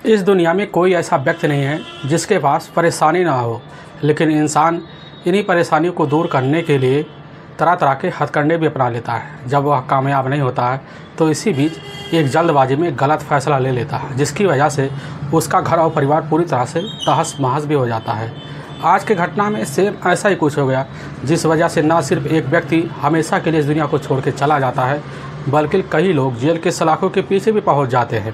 इस दुनिया में कोई ऐसा व्यक्ति नहीं है जिसके पास परेशानी ना हो, लेकिन इंसान इन्हीं परेशानियों को दूर करने के लिए तरह तरह के हथकंडे भी अपना लेता है। जब वह कामयाब नहीं होता है तो इसी बीच एक जल्दबाजी में गलत फैसला ले लेता है, जिसकी वजह से उसका घर और परिवार पूरी तरह से तहस महस भी हो जाता है। आज की घटना में सेम ऐसा ही कुछ हो गया, जिस वजह से न सिर्फ एक व्यक्ति हमेशा के लिए इस दुनिया को छोड़ के चला जाता है, बल्कि कई लोग जेल के सलाखों के पीछे भी पहुंच जाते हैं।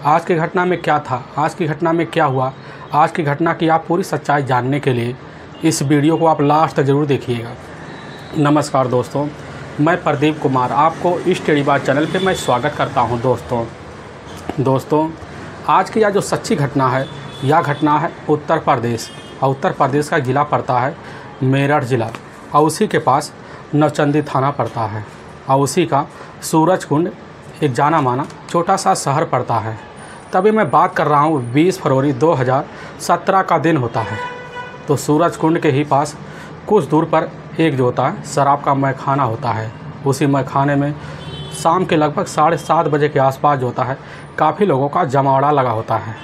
आज की घटना में क्या था, आज की घटना में क्या हुआ, आज की घटना की आप पूरी सच्चाई जानने के लिए इस वीडियो को आप लास्ट तक ज़रूर देखिएगा। नमस्कार दोस्तों, मैं प्रदीप कुमार आपको इस टेढ़ी बात चैनल पे मैं स्वागत करता हूं। दोस्तों आज की यह जो सच्ची घटना है, यह घटना है उत्तर प्रदेश, और उत्तर प्रदेश का ज़िला पड़ता है मेरठ ज़िला, और उसी के पास नवचंदी थाना पड़ता है, और उसी का सूरजकुंड एक जाना माना छोटा सा शहर पड़ता है। तभी मैं बात कर रहा हूँ 20 फरवरी 2017 का दिन होता है। तो सूरजकुंड के ही पास कुछ दूर पर एक जो होता है शराब का मैखाना होता है। उसी मैखाने में शाम के लगभग 7:30 बजे के आसपास जो होता है काफ़ी लोगों का जमावड़ा लगा होता है।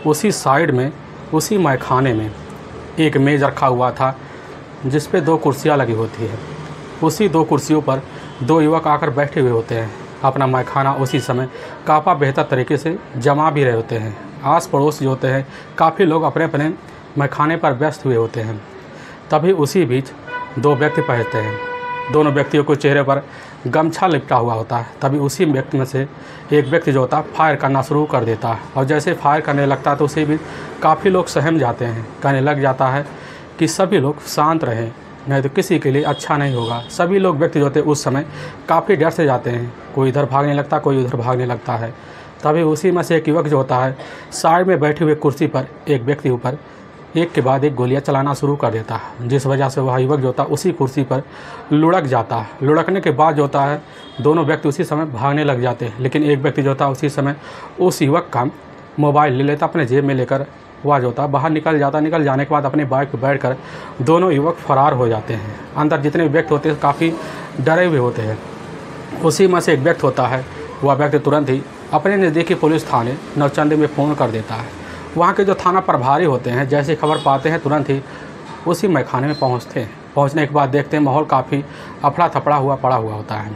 उसी साइड में उसी मैखाने में एक मेज़ रखा हुआ था, जिस पे 2 कुर्सियाँ लगी होती है। उसी 2 कुर्सियों पर 2 युवक आकर बैठे हुए होते हैं। अपना मैखाना उसी समय काफ़ी बेहतर तरीके से जमा भी रहे होते हैं। आस पड़ोस जो होते हैं काफ़ी लोग अपने अपने मैखाने पर व्यस्त हुए होते हैं। तभी उसी बीच 2 व्यक्ति पहुँचते हैं। दोनों व्यक्तियों को चेहरे पर गमछा लिपटा हुआ होता है। तभी उसी व्यक्ति में से एक व्यक्ति जो होता है फायर करना शुरू कर देता है, और जैसे फायर करने लगता है तो उसी बीच काफ़ी लोग सहम जाते हैं। कहने लग जाता है कि सभी लोग शांत रहें, नहीं तो किसी के लिए अच्छा नहीं होगा। सभी लोग व्यक्ति जो होते उस समय काफ़ी डर से जाते हैं। कोई इधर भागने लगता, कोई उधर भागने लगता है। तभी उसी में से एक युवक जो होता है साइड में बैठे हुए कुर्सी पर एक व्यक्ति ऊपर एक के बाद एक गोलियां चलाना शुरू कर देता है, जिस वजह से वह युवक जो होता है उसी कुर्सी पर लुढ़क जाता है। लुढ़कने के बाद जो होता है दोनों व्यक्ति उसी समय भागने लग जाते हैं, लेकिन एक व्यक्ति जो होता है उसी समय उस युवक का मोबाइल ले लेता, अपने जेब में लेकर वह जो होता है बाहर निकल जाता। निकल जाने के बाद अपनी बाइक पर बैठकर दोनों युवक फरार हो जाते हैं। अंदर जितने व्यक्ति होते हैं काफ़ी डरे हुए होते हैं। उसी में से एक व्यक्ति होता है, वह व्यक्ति तुरंत ही अपने नज़दीकी पुलिस थाने नवचंदी में फ़ोन कर देता है। वहाँ के जो थाना प्रभारी होते हैं जैसे खबर पाते हैं तुरंत ही उसी मैखाने में पहुँचते हैं। पहुँचने के बाद देखते हैं माहौल काफ़ी अफड़ा थपड़ा हुआ पड़ा हुआ होता है,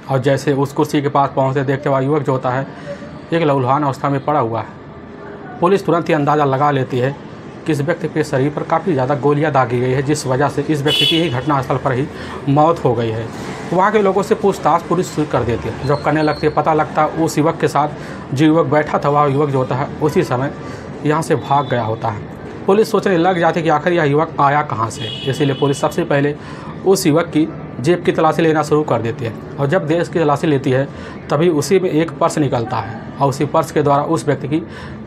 और जैसे उस कुर्सी के पास पहुँचते देखते हुआ युवक जो होता है एक लहूलुहान अवस्था में पड़ा हुआ है। पुलिस तुरंत ही अंदाज़ा लगा लेती है कि इस व्यक्ति के शरीर पर काफ़ी ज़्यादा गोलियां दागी गई है, जिस वजह से इस व्यक्ति की ही घटनास्थल पर ही मौत हो गई है। वहाँ के लोगों से पूछताछ पुलिस शुरू कर देती है। जब करने लगती है पता लगता है उस युवक के साथ जो युवक बैठा था वह युवक जो होता है उसी समय यहाँ से भाग गया होता है। पुलिस सोचने लग जाती है कि आखिर यह युवक आया कहाँ से। इसीलिए पुलिस सबसे पहले उस युवक की जेब की तलाशी लेना शुरू कर देती है, और जब जेब की तलाशी लेती है तभी उसी में एक पर्स निकलता है, और उसी पर्स के द्वारा उस व्यक्ति की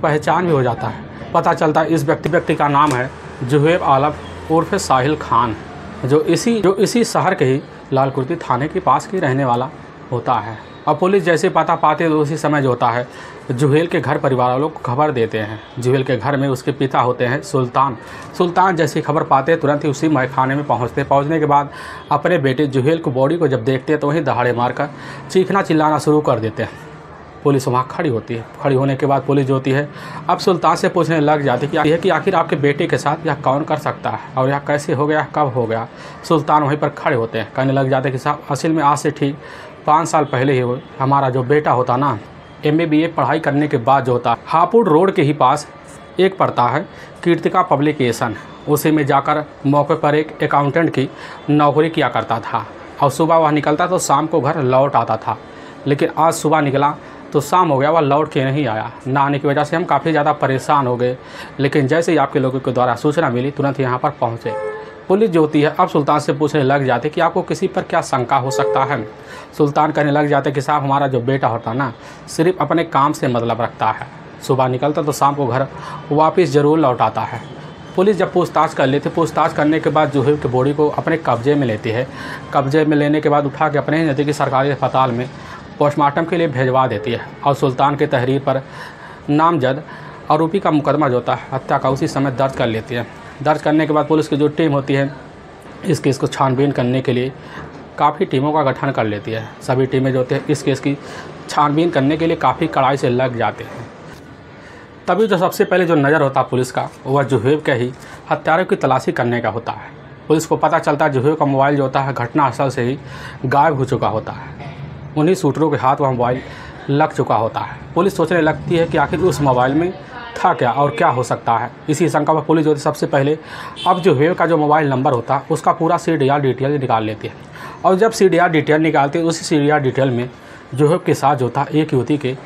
पहचान भी हो जाता है। पता चलता है इस व्यक्ति का नाम है जुहैब आलम उर्फ साहिल खान, जो इसी शहर के ही लालकुर्ती थाने के पास की रहने वाला होता है। और पुलिस जैसे पता पाते हैं तो उसी समय जो होता है जुहैल के घर परिवार वालों को खबर देते हैं। जुहैल के घर में उसके पिता होते हैं सुल्तान जैसी खबर पाते हैं तुरंत ही उसी मैखाने में पहुंचने के बाद अपने बेटे जुहैल को बॉडी को जब देखते हैं तो वहीं दहाड़े मारकर चीखना चिल्लाना शुरू कर देते हैं। पुलिस वहाँ खड़ी होती है। खड़ी होने के बाद पुलिस जो होती है अब सुल्तान से पूछने लग जाती है कि आखिर आपके बेटे के साथ यह कौन कर सकता है, और यह कैसे हो गया, कब हो गया। सुल्तान वहीं पर खड़े होते हैं। कहने लग जाते हैं कि साहब असल में आज से ठीक 5 साल पहले ही हमारा जो बेटा होता ना MBA पढ़ाई करने के बाद जो होता हापुड़ रोड के ही पास एक पड़ता है कीर्तिका पब्लिकेशन, उसी में जाकर मौके पर एक अकाउंटेंट की नौकरी किया करता था, और सुबह वह निकलता तो शाम को घर लौट आता था। लेकिन आज सुबह निकला तो शाम हो गया, वह लौट के नहीं आया। ना आने की वजह से हम काफ़ी ज़्यादा परेशान हो गए। लेकिन जैसे ही आपके लोगों के द्वारा सूचना मिली तुरंत यहाँ पर पहुँचे। पुलिस जो होती है अब सुल्तान से पूछने लग जाते कि आपको किसी पर क्या शंका हो सकता है। सुल्तान कहने लग जाते कि साहब हमारा जो बेटा होता ना सिर्फ अपने काम से मतलब रखता है, सुबह निकलता तो शाम को घर वापस ज़रूर लौट आता है। पुलिस जब पूछताछ कर लेती, पूछताछ करने के बाद जुहैब की बॉडी को अपने कब्जे में लेती है। कब्जे में लेने के बाद उठा के अपने नज़दीकी सरकारी अस्पताल में पोस्टमार्टम के लिए भेजवा देती है, और सुल्तान के तहरीर पर नामजद आरोपी का मुकदमा जो होता है हत्या का उसी समय दर्ज कर लेती है। दर्ज करने के बाद पुलिस की जो टीम होती है इस केस को छानबीन करने के लिए काफ़ी टीमों का गठन कर लेती है। सभी टीमें जो होती हैं इस केस की छानबीन करने के लिए काफ़ी कड़ाई से लग जाते हैं। तभी जो सबसे पहले जो नज़र होता है पुलिस का वह जुहेब के ही हत्यारों की तलाशी करने का होता है। पुलिस को पता चलता है जुहेब का मोबाइल जो होता है घटनास्थल से ही गायब हो चुका होता है। उन्हीं शूटरों के हाथ वह मोबाइल लग चुका होता है। पुलिस सोचने लगती है कि आखिर उस मोबाइल में था क्या और क्या हो सकता है। इसी शंका में पुलिस जो होती सबसे पहले अब जुहेब का जो मोबाइल नंबर होता है उसका पूरा CDR डिटेल निकाल लेती है। और जब CDR डिटेल निकालती है उसी CDR डिटेल में जुहेब के साथ जो था एक युवती के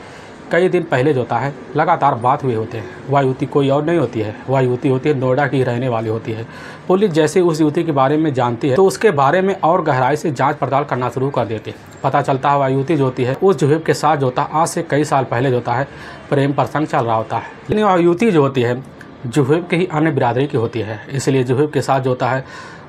कई दिन पहले जो होता है लगातार बात हुए होते हैं। वह युवती कोई और नहीं होती है, वह युवती होती है नोएडा की रहने वाली होती है। पुलिस जैसे उस युवती के बारे में जानती है तो उसके बारे में और गहराई से जांच पड़ताल करना शुरू कर देती है। पता चलता है वह युवती जो होती है उस जुहेब के साथ जो होता है आज से कई साल पहले जो होता है प्रेम प्रसंग चल रहा होता है। लेकिन वह युवती जो होती है जुहेब के ही अन्य बिरादरी की होती है, इसलिए जुहेब के साथ जो होता है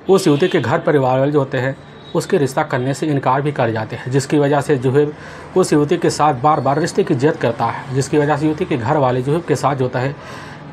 उस युवती के घर परिवार वाले जो होते हैं उसके रिश्ता करने से इनकार भी कर जाते हैं, जिसकी वजह से जुहेब उस युवती के साथ बार बार रिश्ते की जिद करता है, जिसकी वजह से युवती के घर वाले जुहेब के साथ जो होता है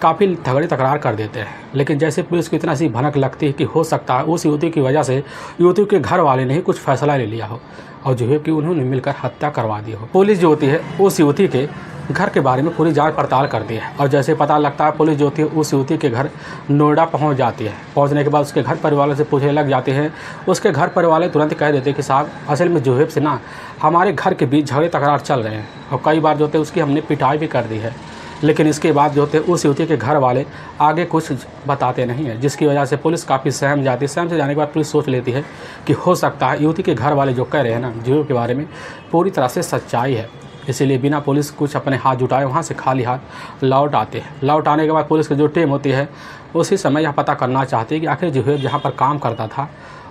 काफ़ी झगड़े तकरार कर देते हैं। लेकिन जैसे पुलिस को इतना सी भनक लगती है कि हो सकता है उस युवती की वजह से युवती के घर वाले ने ही कुछ फैसला ले लिया हो और जुहेब की उन्होंने मिलकर हत्या करवा दी हो। पुलिस जो होती है उस युवती के घर के बारे में पूरी जांच पड़ताल करती है और जैसे पता लगता है पुलिस जो होती है उस युवती के घर नोएडा पहुंच जाती है। पहुंचने के बाद उसके घर परिवार से पूछने लग जाते हैं। उसके घर परिवार तुरंत कह देते हैं कि साहब असल में जुहेब से ना हमारे घर के बीच झगड़े तकरार चल रहे हैं और कई बार जो होते हैं उसकी हमने पिटाई भी कर दी है। लेकिन इसके बाद जो होते हैं उस युवती के घर वाले आगे कुछ बताते नहीं हैं, जिसकी वजह से पुलिस काफ़ी सहम जाती है। सहम से जाने के बाद पुलिस सोच लेती है कि हो सकता है युवती के घर वाले जो कह रहे हैं ना जुहेब के बारे में पूरी तरह से सच्चाई है। इसीलिए बिना पुलिस कुछ अपने हाथ जुटाए वहाँ से खाली हाथ लौट आते हैं। लौट आने के बाद पुलिस की जो टीम होती है उसी समय यह पता करना चाहती है कि आखिर जुहेब जहाँ पर काम करता था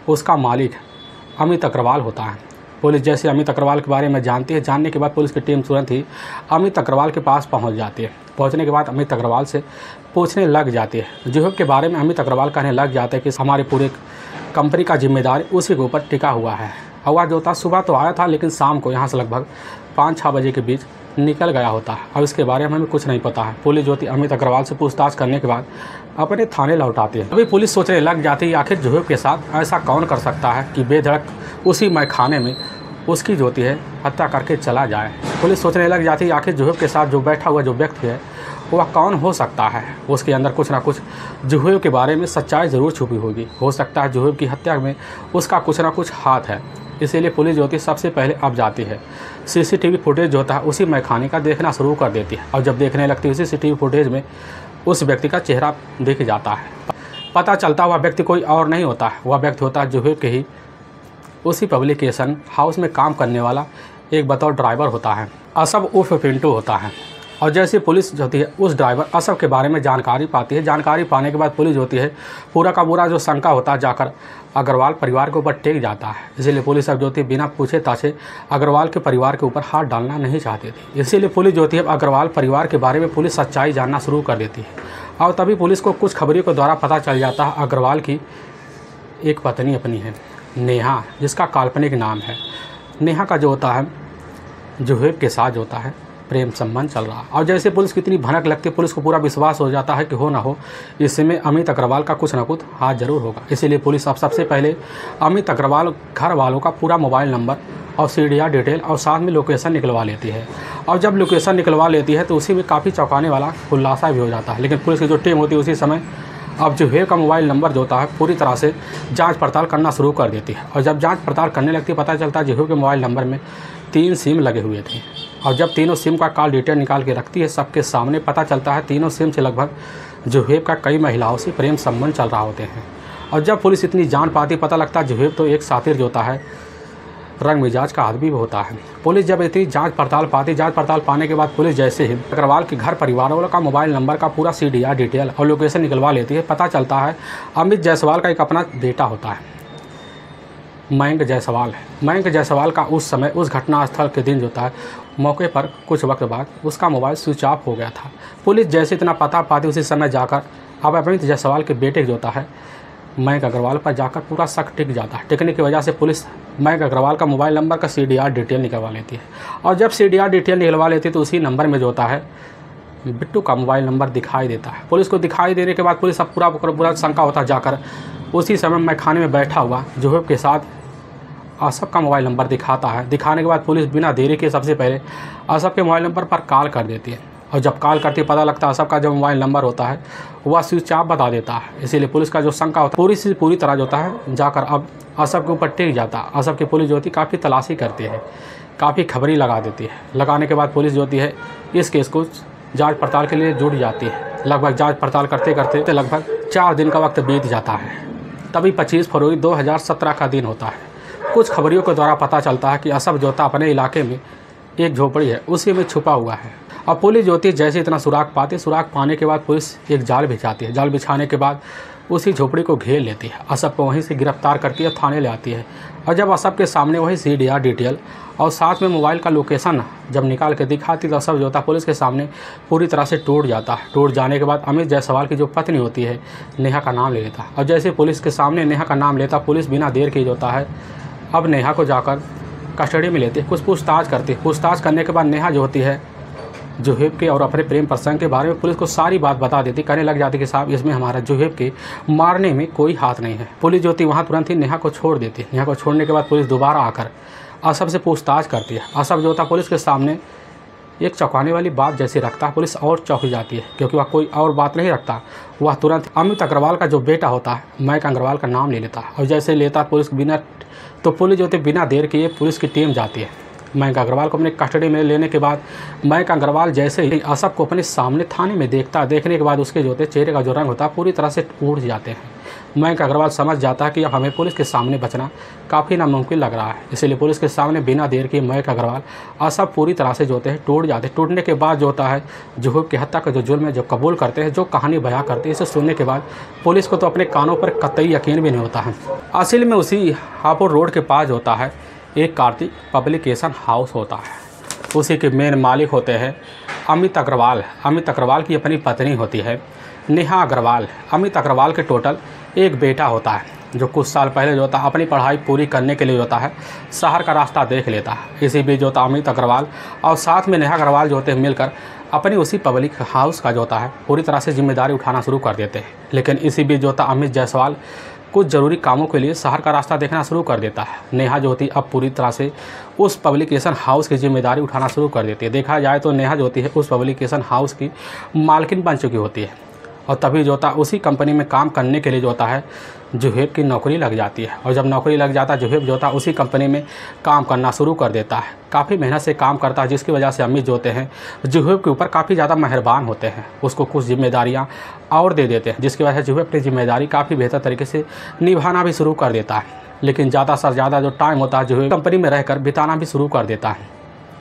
उसका मालिक अमित अग्रवाल होता है। पुलिस जैसे अमित अग्रवाल के बारे में जानती है, जानने के बाद पुलिस की टीम तुरंत ही अमित अग्रवाल के पास पहुंच जाती है। पहुंचने के बाद अमित अग्रवाल से पूछने लग जाती है। जुहेब के बारे में अमित अग्रवाल कहने लग जाते हैं कि हमारे पूरे कंपनी का जिम्मेदार उसी के ऊपर टिका हुआ है। और वह जो था सुबह तो आया था लेकिन शाम को यहाँ से लगभग 5-6 बजे के बीच निकल गया होता है और इसके बारे में हमें कुछ नहीं पता है। पुलिस जो थी अमित अग्रवाल से पूछताछ करने के बाद अपने थाने लौट आती है। अभी पुलिस सोचने लग जाती है आखिर जुहेब के साथ ऐसा कौन कर सकता है कि बेधड़क उसी मैखाने में उसकी जो होती है हत्या करके चला जाए। पुलिस सोचने लग जाती है आखिर जुहेब के साथ जो बैठा हुआ जो व्यक्ति है वह कौन हो सकता है। उसके अंदर कुछ ना कुछ जुहेब के बारे में सच्चाई ज़रूर छुपी होगी। हो सकता है जुहेब की हत्या में उसका कुछ ना कुछ हाथ है। इसीलिए पुलिस जो होती है सबसे पहले अब जाती है CCTV फुटेज जो होता है उसी मैखाने का देखना शुरू कर देती है और जब देखने लगती है CCTV फुटेज में उस व्यक्ति का चेहरा दिख जाता है। पता चलता वह व्यक्ति कोई और नहीं होता है, वह व्यक्ति होता है जुहेब के ही उसी पब्लिकेशन हाउस में काम करने वाला एक बतौर ड्राइवर होता है, असब उर्फ पिंटू होता है। और जैसे पुलिस जो होती है उस ड्राइवर असब के बारे में जानकारी पाती है। जानकारी पाने के बाद पुलिस होती है पूरा का पूरा जो शंका होता है जाकर अग्रवाल परिवार के ऊपर टेक जाता है। इसीलिए पुलिस अब जो होती है बिना पूछे ताछे अग्रवाल के परिवार के ऊपर हाथ डालना नहीं चाहती थी। इसीलिए पुलिस जो होती है अग्रवाल परिवार के बारे में पुलिस सच्चाई जानना शुरू कर देती है। और तभी पुलिस को कुछ खबरों के द्वारा पता चल जाता है अग्रवाल की एक पत्नी अपनी है नेहा, जिसका काल्पनिक नाम है। नेहा का जो होता है जुहेब के साथ जो होता है प्रेम संबंध चल रहा। और जैसे पुलिस की इतनी भनक लगती है पुलिस को पूरा विश्वास हो जाता है कि हो ना हो इसमें अमित अग्रवाल का कुछ ना कुछ हाथ जरूर होगा। इसीलिए पुलिस अब सबसे पहले अमित अग्रवाल घर वालों का पूरा मोबाइल नंबर और CDR डिटेल और साथ में लोकेशन निकलवा लेती है। और जब लोकेशन निकलवा लेती है तो उसी में काफ़ी चौंकाने वाला खुलासा भी हो जाता है। लेकिन पुलिस की जो टीम होती है उसी समय अब जुहेब का मोबाइल नंबर जो होता है पूरी तरह से जांच पड़ताल करना शुरू कर देती है। और जब जांच पड़ताल करने लगती है पता चलता है जुहेब के मोबाइल नंबर में 3 सिम लगे हुए थे। और जब तीनों सिम का कॉल डिटेल निकाल के रखती है सबके सामने पता चलता है तीनों सिम से लगभग जुहेब का कई महिलाओं से प्रेम संबंध चल रहा होते हैं। और जब पुलिस इतनी जान पाती पता लगता है जुहेब तो एक सातिर जो होता है रंग मिजाज का आदमी भी होता है। पुलिस जब इतनी जांच पड़ताल पाने के बाद पुलिस जैसे ही अग्रवाल के घर परिवार वालों का मोबाइल नंबर का पूरा CDR डिटेल और लोकेशन निकलवा लेती है पता चलता है अमित जायसवाल का एक अपना बेटा होता है मयंक जायसवाल है। मयंक जायसवाल का उस समय उस घटनास्थल के दिन जो था मौके पर कुछ वक्त बाद उसका मोबाइल स्विच ऑफ हो गया था। पुलिस जैसे इतना पता पाती उसी समय जाकर अब अमित जायसवाल के बेटे जो होता है मयंक अग्रवाल पर जाकर पूरा शक टिक जाता है। टिकने की वजह से पुलिस मयंक अग्रवाल का मोबाइल नंबर का CDR डिटेल निकलवा लेती है। और जब CDR डिटेल निकलवा लेती है तो उसी नंबर में जो होता है बिट्टू का मोबाइल नंबर दिखाई देता है। पुलिस को दिखाई देने के बाद पुलिस अब पूरा शंका होता जाकर उसी समय मैखाने में बैठा हुआ जुहेब के साथ असब का मोबाइल नंबर दिखाता है। दिखाने के बाद पुलिस बिना देरी के सबसे पहले असब के मोबाइल नंबर पर कॉल कर देती है। और जब कॉल करके पता लगता है असफ का जो मोबाइल नंबर होता है वह स्विच ऑफ बता देता है। इसीलिए पुलिस का जो शंका होता है पूरी तरह जो होता है जाकर अब असफ के ऊपर टिक जाता है। असफ की पुलिस जो होती है काफ़ी तलाशी करती है, काफ़ी खबरी लगा देती है। लगाने के बाद पुलिस जो होती है इस केस को जांच पड़ताल के लिए जुट जाती है। लगभग जांच पड़ताल करते करते लगभग 4 दिन का वक्त बीत जाता है। तभी 25 फरवरी 2017 का दिन होता है। कुछ खबरियों के द्वारा पता चलता है कि असफ जो होता अपने इलाके में एक झोपड़ी है उसी में छुपा हुआ है। अब पुलिस जो होती है जैसे इतना सुराग पाने के बाद पुलिस एक जाल बिछाती है। जाल बिछाने के बाद उसी झोपड़ी को घेर लेती है। असफ को वहीं से गिरफ्तार करके थाने ले आती है। और जब असफ के सामने वही CDR डिटेल और साथ में मोबाइल का लोकेशन जब निकाल के दिखाती तो असफ जो होता पुलिस के सामने पूरी तरह से टूट जाता है। टूट जाने के बाद अमित जायसवाल की जो पत्नी होती है नेहा का नाम ले लेता है। और जैसे पुलिस के सामने नेहा का नाम लेता पुलिस बिना देर के होता है अब नेहा को जाकर कस्टडी में लेती है। कुछ पूछताछ करती है। पूछताछ करने के बाद नेहा जो होती है जुहेब के और अपने प्रेम प्रसंग के बारे में पुलिस को सारी बात बता देती। कहने लग जाती कि साहब इसमें हमारा जुहेब के मारने में कोई हाथ नहीं है। पुलिस जो थी वहाँ तुरंत ही नेहा को छोड़ देती। नेहा को छोड़ने के बाद पुलिस दोबारा आकर असफ से पूछताछ करती है। असफ जो होता पुलिस के सामने एक चौंकाने वाली बात जैसे रखता है पुलिस और चौंक जाती है क्योंकि वह कोई और बात नहीं रखता। वह तुरंत अमित अग्रवाल का जो बेटा होता है मयंक अग्रवाल का नाम ले लेता है। और जैसे लेता पुलिस पुलिस जो होती बिना देर किए पुलिस की टीम जाती है। मयंक अग्रवाल को अपने कस्टडी में लेने के बाद मयंक अग्रवाल जैसे ही असफ को अपने सामने थाने में देखने के बाद उसके जो होते चेहरे का जो रंग होता है पूरी तरह से उड़ जाते हैं। मयंक अग्रवाल समझ जाता है कि अब हमें पुलिस के सामने बचना काफ़ी नामुमकिन लग रहा है। इसलिए पुलिस के सामने बिना देर किए मयंक अग्रवाल असफ पूरी तरह से जो होते हैं टूट जाते हैं। टूटने के बाद जो होता है जुहेब की हत्या का जो जुल्म है जो कबूल करते हैं, जो कहानी बयां करते हैं, इसे सुनने के बाद पुलिस को तो अपने कानों पर कतई यकीन भी नहीं होता है। असल में उसी हापुड़ रोड के पास होता है एक कार्तिक पब्लिकेशन हाउस होता है। उसी के मेन मालिक होते हैं अमित अग्रवाल। अमित अग्रवाल की अपनी पत्नी होती है नेहा अग्रवाल। अमित अग्रवाल के टोटल एक बेटा होता है जो कुछ साल पहले जो होता है अपनी पढ़ाई पूरी करने के लिए होता है शहर का रास्ता देख लेता है। इसी बीच जो होता है अमित अग्रवाल और साथ में नेहा अग्रवाल जो होते हैं मिलकर अपनी उसी पब्लिक हाउस का जो होता है पूरी तरह से जिम्मेदारी उठाना शुरू कर देते हैं। लेकिन इसी बीच जो होता है अमित जायसवाल कुछ ज़रूरी कामों के लिए शहर का रास्ता देखना शुरू कर देता है। नेहा जो होती है अब पूरी तरह से उस पब्लिकेशन हाउस की जिम्मेदारी उठाना शुरू कर देती है। देखा जाए तो नेहा जो होती है उस पब्लिकेशन हाउस की मालकिन बन चुकी होती है। और तभी जो होता है उसी कंपनी में काम करने के लिए जो होता है जुहेब की नौकरी लग जाती है। और जब नौकरी लग जाता है जुहेब जो होता है उसी कंपनी में काम करना शुरू कर देता है। काफ़ी मेहनत से काम करता है जिसकी वजह से अमित जो होते हैं जुहेब के ऊपर काफ़ी ज़्यादा मेहरबान होते हैं। उसको कुछ जिम्मेदारियां और दे देते हैं जिसकी वजह से जुहेब अपनी जिम्मेदारी काफ़ी बेहतर तरीके से निभाना भी शुरू कर देता है। लेकिन ज़्यादा से ज़्यादा जो टाइम होता है जुहेब कंपनी में रहकर बिताना भी शुरू कर देता है।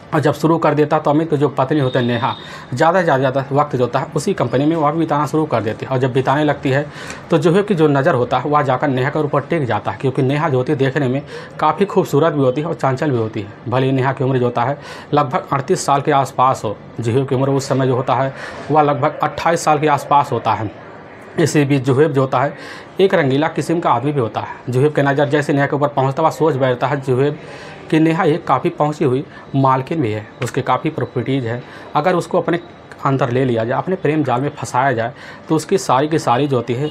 और जब शुरू कर देता तो अमित की जो पत्नी होती है नेहा ज़्यादा वक्त जो होता है उसी कंपनी में वह भी बिताना शुरू कर देती है। और जब बिताने लगती है तो जुहेब की जो नज़र होता है वह जाकर नेहा के ऊपर टिक जाता है क्योंकि नेहा जो होती है देखने में काफ़ी खूबसूरत भी होती है और चंचल भी होती है। भले ही नेहा की उम्र जो होता है लगभग 38 साल के आसपास हो, जुहेब की उम्र उस समय जो होता है वह लगभग 28 साल के आसपास होता है। इसी बीच जुहेब जो होता है एक रंगीला किस्म का आदमी भी होता है। जुहेब की नज़र जैसे नेहा के ऊपर पहुँचता हुआ सोच बैठता है जुहेब कि नेहा एक काफ़ी पहुंची हुई मालकिन भी है, उसके काफ़ी प्रॉपर्टीज़ है। अगर उसको अपने अंदर ले लिया जाए, अपने प्रेम जाल में फंसाया जाए तो उसकी सारी की सारी जो होती है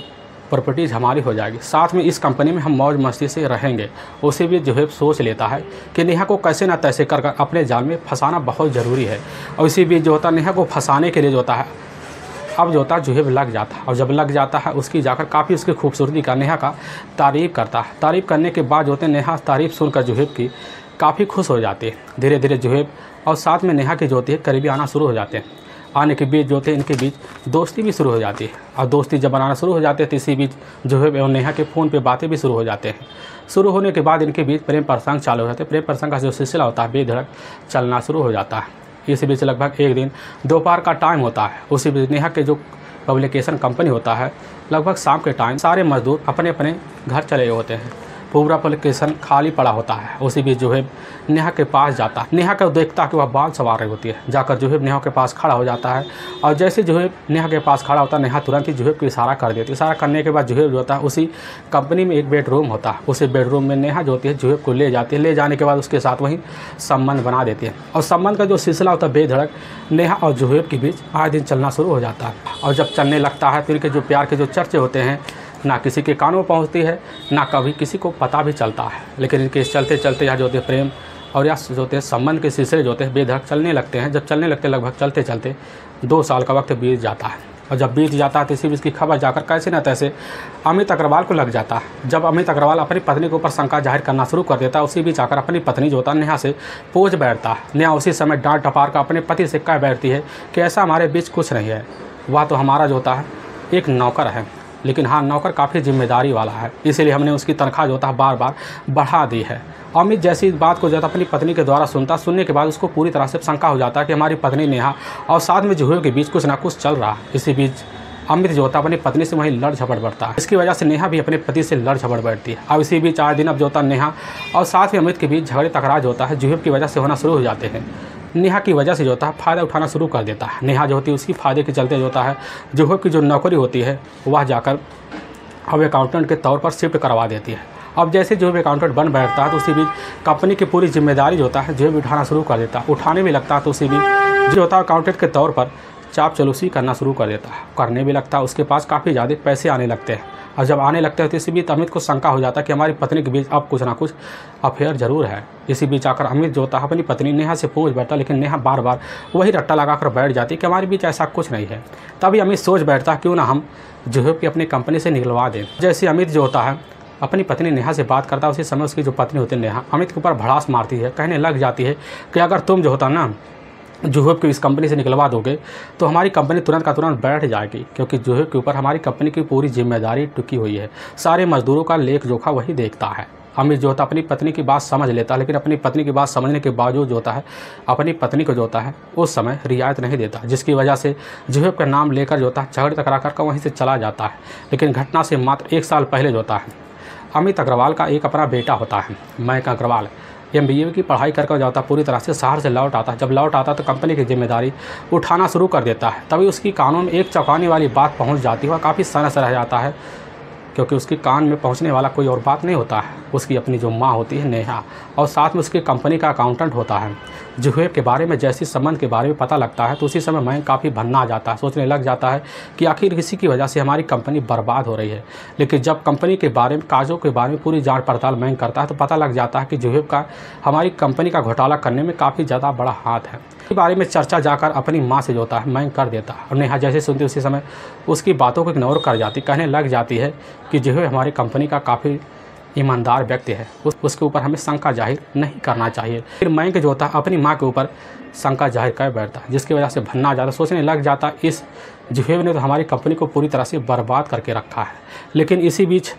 प्रॉपर्टीज़ हमारी हो जाएगी। साथ में इस कंपनी में हम मौज मस्ती से रहेंगे। उसे भी जुहेब सोच लेता है कि नेहा को कैसे ना तैसे कर अपने जाल में फंसाना बहुत ज़रूरी है। और इसी बीच जो होता है नेहा को फंसाने के लिए जो होता है अब जो होता है जुहेब लग जाता है। और जब लग जाता है उसकी जाकर काफ़ी उसकी खूबसूरती का नेहा का तारीफ़ करता है। तारीफ़ करने के बाद जो होते हैं नेहा तारीफ़ सुनकर जुहेब की काफ़ी खुश हो जाती है। धीरे धीरे जुहेब और साथ में नेहा की जो होती है करीबी आना शुरू हो जाते हैं। आने के बीच जो होते हैं इनके बीच दोस्ती भी शुरू हो जाती है। और दोस्ती जब बनाना शुरू हो जाते हैं तो इसी बीच जुहेब और नेहा के फ़ोन पे बातें भी शुरू हो जाते हैं। शुरू होने के बाद इनके बीच प्रेम प्रसंग चालू हो जाते हैं। प्रेम प्रसंग का जो सिलसिला होता है बेधड़क चलना शुरू हो जाता है। इसी बीच लगभग एक दिन दोपहर का टाइम होता है। उसी बीच नेहा के जो पब्लिकेशन कंपनी होता है लगभग शाम के टाइम सारे मजदूर अपने अपने घर चले गए होते हैं। पूरा पब्लिकेशन खाली पड़ा होता है। उसी बीच जुहेब नेहा के पास जाता है। नेहा को देखता कि वह बाल संवार रही होती है। जाकर जुहेब नेहा के पास खड़ा हो जाता है। और जैसे जुहेब नेहा के पास खड़ा होता है नेहा तुरंत ही जुहेब को इशारा कर देती है। इशारा करने के बाद जुहेब जो होता है उसी कंपनी में एक बेडरूम होता है। उसी बेडरूम में नेहा जो होती है जुहेब को ले जाती है। ले जाने के बाद उसके साथ वहीं संबंध बना देती है। और संबंध का जो सिलसिला होता है बेधड़क नेहा और जुहेब के बीच आए दिन चलना शुरू हो जाता है। और जब चलने लगता है तो इनके जो प्यार के जो चर्चे होते हैं ना किसी के कानों में पहुंचती है ना कभी किसी को पता भी चलता है। लेकिन इनके चलते चलते यहाँ जो होते प्रेम और यह जो होते हैं संबंध के सिलसिले जो होते हैं बेधड़क चलने लगते हैं। जब चलने लगते लगभग चलते चलते 2 साल का वक्त बीत जाता है, और जब बीत जाता है तो इसी बीच की खबर जाकर कैसे न तैसे अमित अग्रवाल को लग जाता है। जब अमित अग्रवाल अपनी पत्नी के ऊपर शंका जाहिर करना शुरू कर देता है, उसी बीच आकर अपनी पत्नी जो होता है नेहा से पूछ बैठता है। नेहा उसी समय डांट टपार कर अपने पति से कह बैठती है कि ऐसा हमारे बीच कुछ नहीं है, वह तो हमारा जो होता है एक नौकर है, लेकिन हाँ नौकर काफ़ी जिम्मेदारी वाला है, इसीलिए हमने उसकी तनख्वाह जो होता है बार बार बढ़ा दी है। अमित जैसी बात को जो अपनी पत्नी के द्वारा सुनने के बाद उसको पूरी तरह से शंका हो जाता है कि हमारी पत्नी नेहा और साथ में जुहू के बीच कुछ ना कुछ चल रहा है। इसी बीच अमित जो होता है अपनी पत्नी से वहीं लड़ झगड़ बढ़ता है। इसकी वजह से नेहा भी अपने पति से लड़ झगड़ बैठती है। अब इसी बीच आए दिन अब जो होता है नेहा और साथ में अमित के बीच झगड़े तकरार जो होता है जुहू की वजह से होना शुरू हो जाते हैं। नेहा की वजह से जो होता है फ़ायदा उठाना शुरू कर देता है। नेहा जो होती है उसकी फ़ायदे के चलते जो होता है जुहू की जो नौकरी होती है वह जाकर अब अकाउंटेंट के तौर पर शिफ्ट करवा देती है। अब जैसे जो भी अकाउंटेंट बन बैठता है तो उसी बीच कंपनी की पूरी जिम्मेदारी जो होता है जो भी उठाना शुरू कर देता है। उठाने भी लगता है तो उसी बीच जो होता है अकाउंटेंट के तौर पर चाप चलूसी करना शुरू कर देता है। करने भी लगता है, उसके पास काफ़ी ज़्यादा पैसे आने लगते हैं। और जब आने लगते हैं तो इसी बीच अमित को शंका हो जाता है कि हमारी पत्नी के बीच अब कुछ ना कुछ अफेयर ज़रूर है। इसी बीच आकर अमित जो होता है अपनी पत्नी नेहा से पूछ बैठता, लेकिन नेहा बार बार वही रट्टा लगाकर बैठ जाती कि हमारे बीच ऐसा कुछ नहीं है। तभी अमित सोच बैठता क्यों ना हम जुहू की अपनी कंपनी से निकलवा दें। जैसे अमित जो होता है अपनी पत्नी नेहा से बात करता है, उसी समय उसकी जो पत्नी होती है नेहा अमित के ऊपर भड़ास मारती है, कहने लग जाती है कि अगर तुम जो होता ना जुहू को इस कंपनी से निकलवा दोगे तो हमारी कंपनी तुरंत का तुरंत बैठ जाएगी, क्योंकि जुहू के ऊपर हमारी कंपनी की पूरी जिम्मेदारी टिकी हुई है। सारे मजदूरों का लेख जोखा वही देखता है। अमित जो होता है अपनी पत्नी की बात समझ लेता है, लेकिन अपनी पत्नी की बात समझने के बावजूद जो होता है अपनी पत्नी को जो होता है उस समय रियायत नहीं देता, जिसकी वजह से जुहू का नाम लेकर जो होता है झगड़े टकरा कर वहीं से चला जाता है। लेकिन घटना से मात्र 1 साल पहले जो होता है अमित अग्रवाल का एक अपना बेटा होता है मयंक अग्रवाल, MBA की पढ़ाई करके जाता पूरी तरह से शहर से लौट आता है। जब लौट आता तो कंपनी की जिम्मेदारी उठाना शुरू कर देता है। तभी उसकी कानों में एक चौंकाने वाली बात पहुंच जाती है। वह काफ़ी सनस रह जाता है, क्योंकि उसकी कान में पहुंचने वाला कोई और बात नहीं होता है, उसकी अपनी जो माँ होती है नेहा, और साथ में उसकी कंपनी का अकाउंटेंट होता है। जुहू के बारे में जैसे संबंध के बारे में पता लगता है तो उसी समय मयंक काफ़ी भन्ना आ जाता है, सोचने लग जाता है कि आखिर किसी की वजह से हमारी कंपनी बर्बाद हो रही है। लेकिन जब कंपनी के बारे में काजों के बारे में पूरी जांच पड़ताल मयंक करता है तो पता लग जाता है कि जुहू का हमारी कंपनी का घोटाला करने में काफ़ी ज़्यादा बड़ा हाथ है। इस बारे में चर्चा जाकर अपनी माँ से जो होता है मयंक कर देता है, और नेहा जैसे सुनती उसी समय उसकी बातों को इग्नोर कर जाती, कहने लग जाती है कि जुहू हमारी कंपनी का काफ़ी ईमानदार व्यक्ति है, उसके ऊपर हमें शंका जाहिर नहीं करना चाहिए। फिर मयंक जो होता है अपनी माँ के ऊपर शंका जाहिर कर बैठता है, जिसकी वजह से भन्ना जाता, सोचने लग जाता इस जुहू ने तो हमारी कंपनी को पूरी तरह से बर्बाद करके रखा है। लेकिन इसी बीच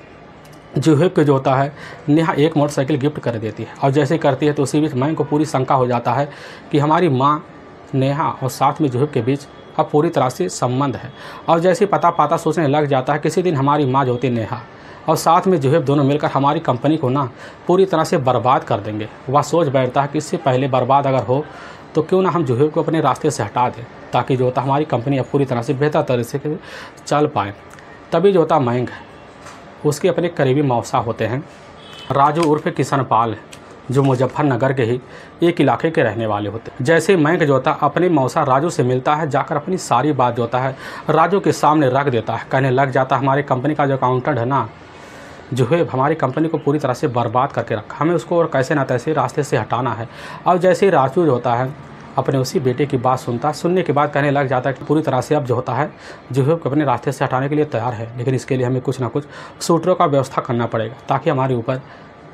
जुहू के जो होता है नेहा एक मोटरसाइकिल गिफ्ट कर देती है, और जैसे करती है तो उसी बीच मयंक को पूरी शंका हो जाता है कि हमारी माँ नेहा और साथ में जुहू के बीच अब पूरी तरह से संबंध है। और जैसे पता पाता सोचने लग जाता है किसी दिन हमारी माँ जो होती नेहा और साथ में जुहू दोनों मिलकर हमारी कंपनी को ना पूरी तरह से बर्बाद कर देंगे। वह सोच बैठता है कि इससे पहले बर्बाद अगर हो तो क्यों ना हम जुहू को अपने रास्ते से हटा दें, ताकि जो होता हमारी कंपनी अब पूरी तरह से बेहतर तरह से चल पाए। तभी जो होता मयंक उसके अपने करीबी मौसा होते हैं राजू उर्फ किशन पाल, जो मुजफ्फरनगर के ही एक इलाके के रहने वाले होते हैं। जैसे मयंक जो होता अपने मौसा राजू से मिलता है, जाकर अपनी सारी बात जो होता है राजू के सामने रख देता है, कहने लग जाता है हमारी कंपनी का जो अकाउंटेंट है ना जो है हमारी कंपनी को पूरी तरह से बर्बाद करके रखा, हमें उसको और कैसे ना तैसे रास्ते से हटाना है। और जैसे ही राजू जो होता है अपने उसी बेटे की बात सुनने के बाद कहने लग जाता है कि पूरी तरह से अब जो होता है जुहू को अपने रास्ते से हटाने के लिए तैयार है, लेकिन इसके लिए हमें कुछ ना कुछ सूत्रों का व्यवस्था करना पड़ेगा ताकि हमारे ऊपर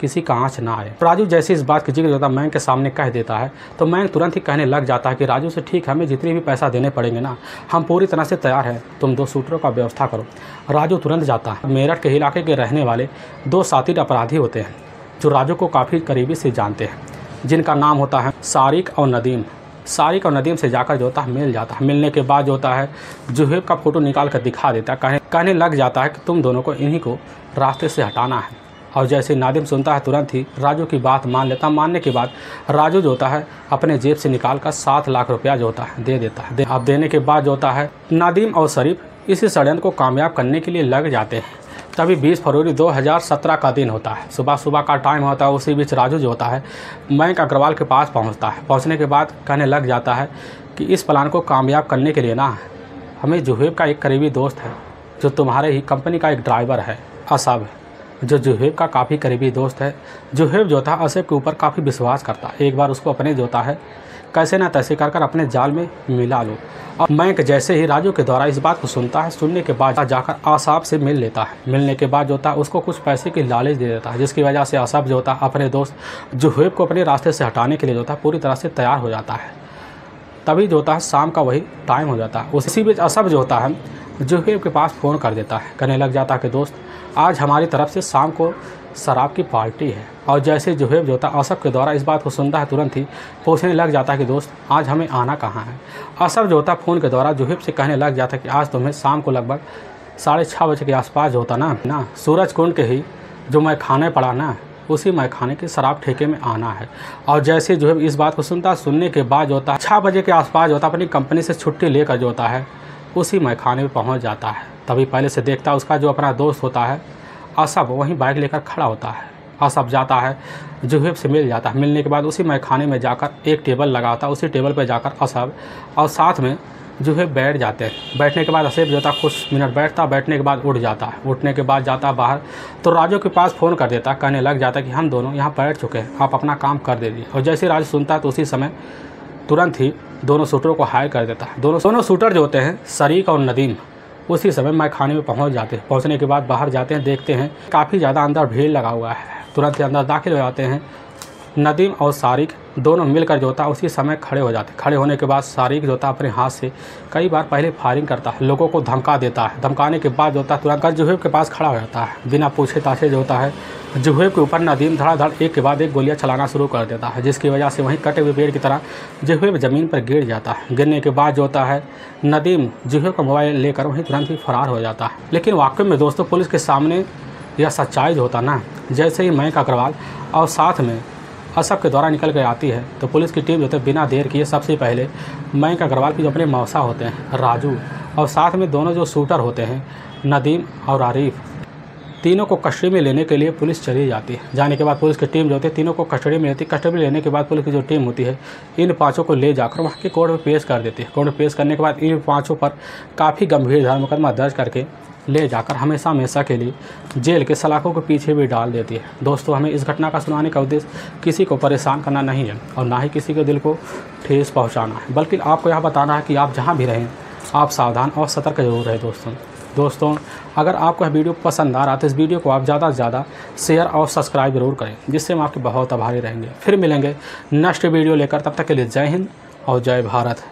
किसी का आँच ना आए। राजू जैसे इस बात की जिक्र होता मयंक के सामने कह देता है तो मयंक तुरंत ही कहने लग जाता है कि राजू से ठीक है, हमें जितने भी पैसा देने पड़ेंगे ना हम पूरी तरह से तैयार हैं, तुम 2 सूत्रों का व्यवस्था करो। राजू तुरंत जाता है। मेरठ के इलाके के रहने वाले 2 शातिर अपराधी होते हैं जो राजू को काफ़ी करीबी से जानते हैं, जिनका नाम होता है सारिक और नदीम। सारिक और नदीम से जाकर जो होता है मिल जाता है। मिलने के बाद जो होता है जुहू का फ़ोटो निकाल कर दिखा देता है, कहने लग जाता है कि तुम दोनों को इन्हीं को रास्ते से हटाना है। और जैसे नादिम सुनता है तुरंत ही राजू की बात मान लेता। मानने के बाद राजू जो होता है अपने जेब से निकाल कर 7 लाख रुपया जो होता है दे देता है। अब देने के बाद जो होता है नादिम और शरीफ इस षड्यंत्र को कामयाब करने के लिए लग जाते हैं। तभी 20 फरवरी 2017 का दिन होता है, सुबह का टाइम होता है। उसी बीच राजू जो होता है मयंक अग्रवाल के पास पहुंचता है। पहुंचने के बाद कहने लग जाता है कि इस प्लान को कामयाब करने के लिए ना हमें जुहू का एक करीबी दोस्त है जो तुम्हारे ही कंपनी का एक ड्राइवर है असब, जो जुहैब का काफ़ी करीबी दोस्त है। जुहैब जो था असद के ऊपर काफ़ी विश्वास करता है। एक बार उसको अपने जो है कैसे ना तैसे कर अपने जाल में मिला लो। और मैक जैसे ही राजू के द्वारा इस बात को सुनता है, सुनने के बाद जाकर आसाब से मिल लेता है। मिलने के बाद जो था उसको कुछ पैसे की लालच दे देता है, जिसकी वजह से आसाब जो था अपने दोस्त जुहैब को अपने रास्ते से हटाने के लिए जो था पूरी तरह से तैयार हो जाता है। तभी जो होता है शाम का वही टाइम हो जाता है। उसी बीच असब जो होता है जुहैब के पास फ़ोन कर देता है, कहने लग जाता है कि दोस्त आज हमारी तरफ से शाम को शराब की पार्टी है। और जैसे जुहैब जो होता है असब के द्वारा इस बात को सुनता है, तुरंत ही पूछने लग जाता है कि दोस्त आज हमें आना कहाँ है। असब जो होता है फ़ोन के द्वारा जुहैब से कहने लग जाता है कि आज तुम्हें शाम को लगभग 6:30 बजे के आसपास जो होता ना सूरज कुंड के ही जो मैं खाने पड़ा ना, उसी मैं खाने के शराब ठेके में आना है। और जैसे जुहैब इस बात को सुनने के बाद जो होता है 6 बजे के आसपास जो होता है अपनी कंपनी से छुट्टी लेकर जो होता है उसी मैं खाने में पहुंच जाता है। तभी पहले से देखता है उसका जो अपना दोस्त होता है असब वहीं बाइक लेकर खड़ा होता है। असब जाता है जुहैब से मिल जाता है। मिलने के बाद उसी मैं खाने में जाकर एक टेबल लगाता है, उसी टेबल पर जाकर असब और साथ में जुहैब बैठ जाते हैं। बैठने के बाद असब जो था कुछ मिनट बैठता, बैठने के बाद उठ जाता है। उठने के बाद जाता है बाहर, तो राजू के पास फ़ोन कर देता, कहने लग जाता है कि हम दोनों यहाँ बैठ चुके हैं, आप अपना काम कर दीजिए। और जैसे राजू सुनता है तो उसी समय तुरंत ही दोनों शूटरों को हायर कर देता है। दोनों शूटर जो होते हैं शरीक और नदीम उसी समय मैं खाने में पहुंच जाते हैं। पहुंचने के बाद बाहर जाते हैं, देखते हैं काफ़ी ज़्यादा अंदर भीड़ लगा हुआ है। तुरंत ही अंदर दाखिल हो जाते हैं। नदीम और सारिक दोनों मिलकर जो होता है उसी समय खड़े हो जाते हैं। खड़े होने के बाद सारिक जो होता है अपने हाथ से कई बार पहले फायरिंग करता है, लोगों को धमका देता है। धमकाने के बाद जो होता है तुरंत जुहैब के पास खड़ा हो जाता है। बिना पूछे ताछे जो होता है जुहैब के ऊपर नदीम धड़ाधड़ एक के बाद एक गोलियां चलाना शुरू कर देता है, जिसकी वजह से वहीं कटे हुए पेड़ की तरह जुहैब ज़मीन पर गिर जाता है। गिरने के बाद जो होता है नदीम जुहैब का मोबाइल लेकर वहीं तुरंत ही फरार हो जाता है। लेकिन वाकई में दोस्तों पुलिस के सामने यह सच्चाई जो होता ना, जैसे ही मयंक अग्रवाल और साथ में असब के द्वारा निकल कर आती है तो पुलिस की टीम जो है बिना देर किए सबसे पहले मयंक अग्रवाल की जो अपने मौसा होते हैं राजू और साथ में दोनों जो शूटर होते हैं नदीम और आरिफ, तीनों को कस्टडी में लेने के लिए पुलिस चली जाती है। जाने के बाद पुलिस की टीम जो होती है तीनों को कस्टडी में लेती है। कस्टडी में लेने के बाद पुलिस की जो टीम होती है इन पाँचों को ले जाकर वहाँ के कोर्ट में पेश कर देती है। कोर्ट में पेश करने के बाद इन पाँचों पर काफ़ी गंभीर धारा मुकदमा दर्ज करके ले जाकर हमेशा के लिए जेल के सलाखों के पीछे भी डाल देती है। दोस्तों हमें इस घटना का सुनाने का उद्देश्य किसी को परेशान करना नहीं है और ना ही किसी के दिल को ठेस पहुंचाना है, बल्कि आपको यह बताना है कि आप जहां भी रहें आप सावधान और सतर्क जरूर रहें। दोस्तों अगर आपको यह वीडियो पसंद आ रहा है तो इस वीडियो को आप ज़्यादा से ज़्यादा शेयर और सब्सक्राइब जरूर करें, जिससे हम आपके बहुत आभारी रहेंगे। फिर मिलेंगे नेक्स्ट वीडियो लेकर, तब तक के लिए जय हिंद और जय भारत।